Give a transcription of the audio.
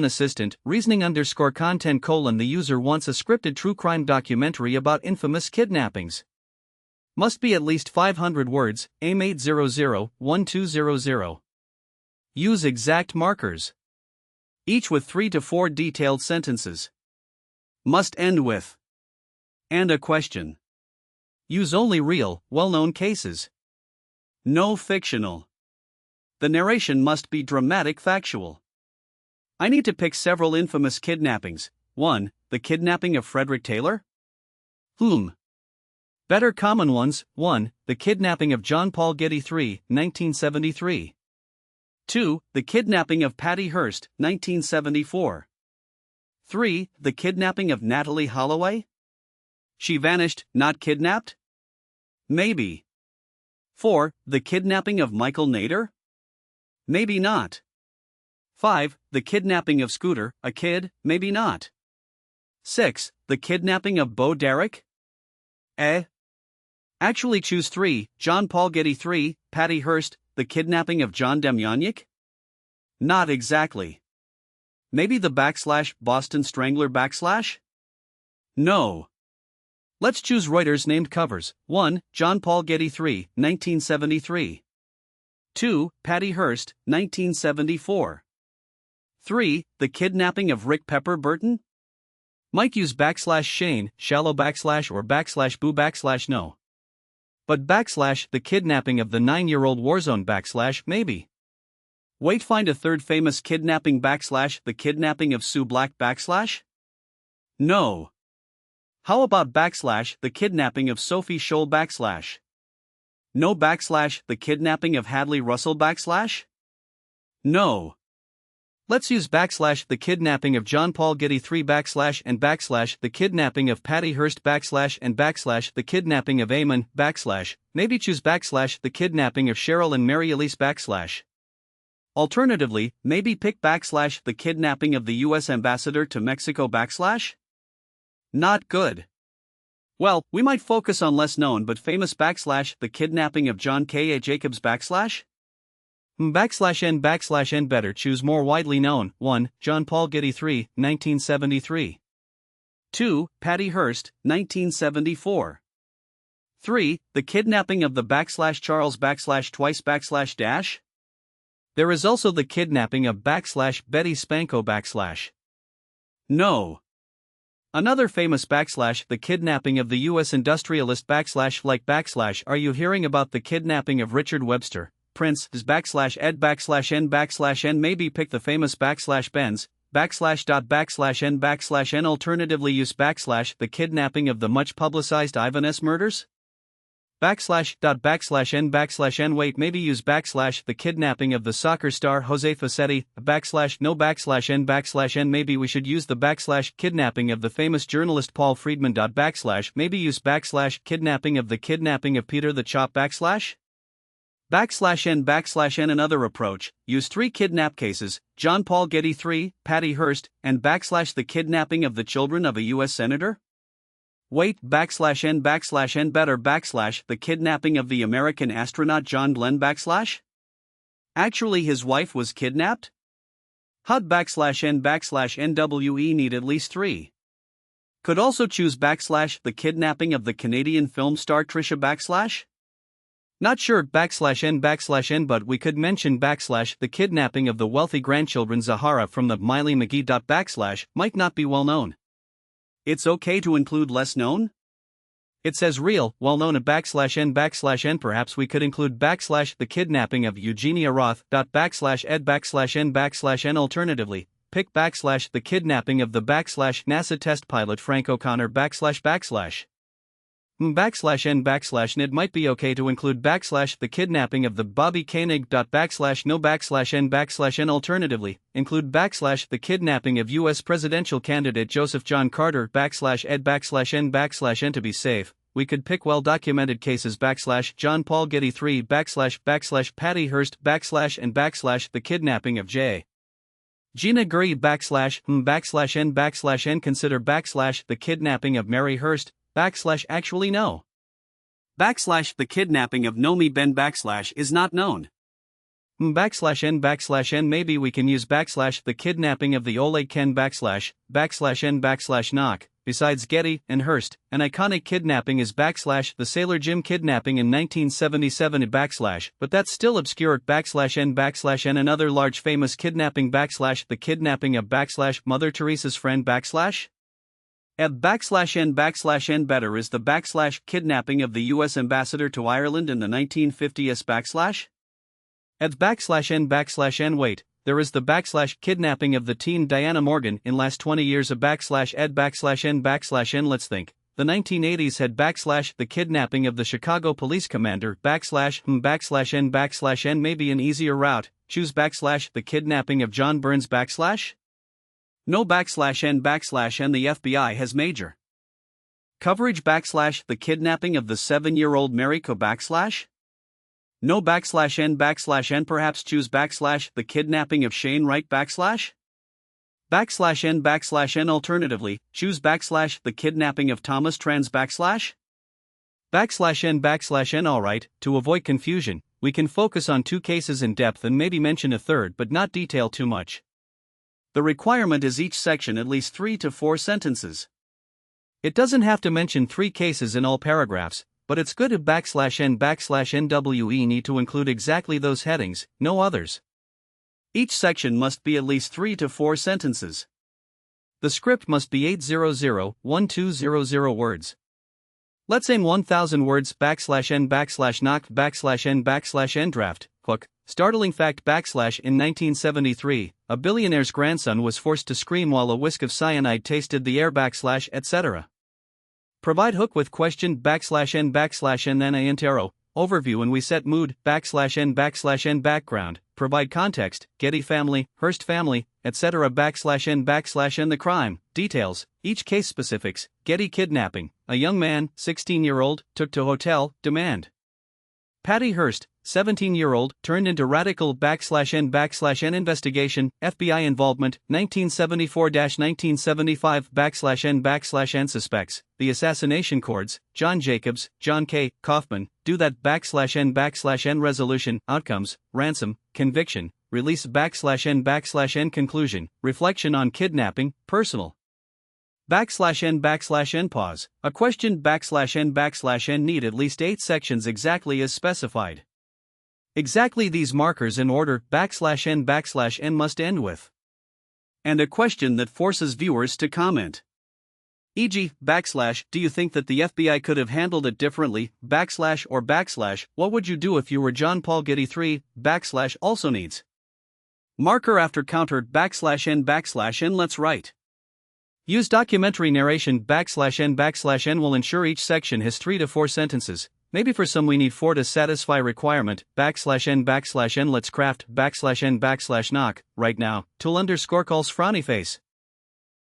Assistant, reasoning content the user wants a scripted true crime documentary about infamous kidnappings. Must be at least 500 words, aim 800-1200. Use exact markers. Each with 3 to 4 detailed sentences. Must end with and a question. Use only real, well-known cases. No fictional. The narration must be dramatic factual. I need to pick several infamous kidnappings. 1. The kidnapping of Frederick Taylor? Better common ones. 1. The kidnapping of John Paul Getty III, 1973. 2. The kidnapping of Patty Hearst, 1974. 3. The kidnapping of Natalie Holloway? She vanished, not kidnapped? Maybe. 4. The kidnapping of Michael Nader? Maybe not. 5. The kidnapping of Scooter, a kid? Maybe not. 6. The kidnapping of Bo Derek? Actually choose 3, John Paul Getty III, Patty Hearst, the kidnapping of John Demjanjuk? Not exactly. Maybe the Boston Strangler ? No. Let's choose Reuters named covers. 1. John Paul Getty III, 1973. 2. Patty Hearst, 1974. 3. The kidnapping of Rick Pepper Burton? Might use /Shane, shallow / or /boo /no. But the kidnapping of the 9-year-old Warzone maybe. Wait, find a third famous kidnapping the kidnapping of Sue Black No. How about the kidnapping of Sophie Scholl No the kidnapping of Hadley Russell No. Let's use the kidnapping of John Paul Getty III and the kidnapping of Patty Hearst and the kidnapping of Eamon maybe choose the kidnapping of Cheryl and Mary Elise Alternatively, maybe pick the kidnapping of the U.S. ambassador to Mexico Not good. Well, we might focus on less known but famous the kidnapping of John K. A. Jacobs N better choose more widely known. 1. John Paul Getty III, 1973. 2. Patty Hearst, 1974. 3. The kidnapping of the Charles twice dash? There is also the kidnapping of Betty Spanko No. Another famous the kidnapping of the U.S. industrialist Are you hearing about the kidnapping of Richard Webster? Prince is /ed /n maybe pick the famous Benz /n alternatively use the kidnapping of the much publicized Ivan S. murders? /n wait maybe use the kidnapping of the soccer star Jose Facchetti no /n maybe we should use the kidnapping of the famous journalist Paul Friedman maybe use kidnapping of the kidnapping of Peter the Chop /n another approach, use 3 kidnap cases, John Paul Getty III, Patty Hearst, and the kidnapping of the children of a U.S. senator? Wait, /n better the kidnapping of the American astronaut John Glenn Actually his wife was kidnapped? HUD /n/NWE need at least 3. Could also choose the kidnapping of the Canadian film star Trisha Not sure /n but we could mention the kidnapping of the wealthy grandchildren Zahara from the Miley McGee. Might not be well known. It's okay to include less known? It says real, well known at /n perhaps we could include the kidnapping of Eugenia Roth. ed /n alternatively, pick the kidnapping of the NASA test pilot Frank O'Connor /n might be okay to include the kidnapping of the Bobby Koenig. No /n alternatively, include the kidnapping of U.S. presidential candidate Joseph John Carter ed /n to be safe. We could pick well-documented cases John Paul Getty III Patty Hearst and the kidnapping of J. Gina Guri /n consider the kidnapping of Mary Hearst actually no. The kidnapping of Nomi Ben is not known. backslash n maybe we can use backslash the kidnapping of the Oleg Ken backslash n backslash knock. Besides Getty and Hearst, an iconic kidnapping is backslash the Sailor Jim kidnapping in 1977 backslash, but that's still obscure. Backslash n another large famous kidnapping backslash the kidnapping of backslash Mother Teresa's friend backslash backslash n better is the backslash kidnapping of the U.S. ambassador to Ireland in the 1950s backslash backslash n wait. There is the backslash kidnapping of the teen Diana Morgan in last 20 years of backslash backslash n let's think. The 1980s had backslash the kidnapping of the Chicago police commander backslash n maybe an easier route, choose backslash the kidnapping of John Burns backslash no backslash n the FBI has major coverage backslash the kidnapping of the 7-year-old Mariko backslash no backslash n perhaps choose backslash the kidnapping of Shane Wright backslash n alternatively, choose backslash the kidnapping of Thomas Trans backslash n alright, to avoid confusion, we can focus on 2 cases in depth and maybe mention a third but not detail too much. The requirement is each section at least 3 to 4 sentences. It doesn't have to mention 3 cases in all paragraphs, but it's good if backslash NWE need to include exactly those headings, no others. Each section must be at least 3 to 4 sentences. The script must be 800-1200 words. Let's aim 1,000 words backslash n knock backslash n draft. Hook. Startling fact in 1973, a billionaire's grandson was forced to scream while a whisk of cyanide tasted the air etc. Provide hook with question n then a intero, overview and we set mood n background, provide context, Getty family, Hearst family, etc. n the crime, details, each case specifics, Getty kidnapping, a young man, 16-year-old, took to hotel, demand. Patty Hearst, 17-year-old, turned into radical n investigation, FBI involvement, 1974-1975 n suspects, the assassination cords, John Jacobs, John K. Kaufman, do that n resolution, outcomes, ransom, conviction, release n conclusion, reflection on kidnapping, personal. n pause, a question n need at least 8 sections exactly as specified. Exactly these markers in order n must end with. And a question that forces viewers to comment. E.g., do you think that the FBI could have handled it differently, or what would you do if you were John Paul Getty 3, also needs. Marker after counter n let's write. Use documentary narration n will ensure each section has 3 to 4 sentences. Maybe for some we need 4 to satisfy requirement, n let's craft n knock, right now, tool _ calls frowny face.